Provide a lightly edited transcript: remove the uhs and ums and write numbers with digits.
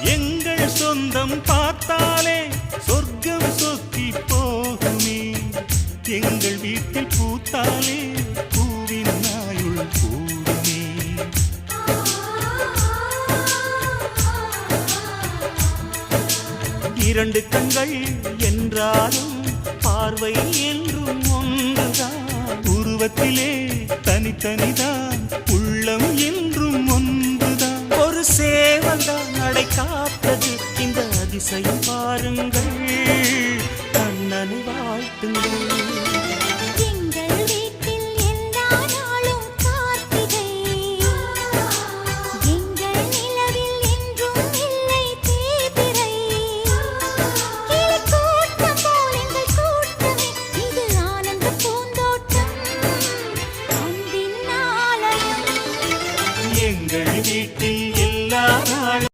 எங்கள் சொந்தம் பார்த்தாலே சொர்க்கம் சொத்தி போகுமே. எங்கள் வீட்டில் பூத்தாலே பூவின் நாயுள் கூடுமே. இரண்டு கண்கள் என்றாலும் பார்வை என்றும் ஒன்றுதான். உருவத்திலே தனித்தனிதான், உள்ளம் என்றும் ஒன்றுதான். ஒரு சேவல்தான் நடை காத்தது, இந்த அதிசயம் பாருங்கள். கண்ணனை வாழ்த்துங்கள்.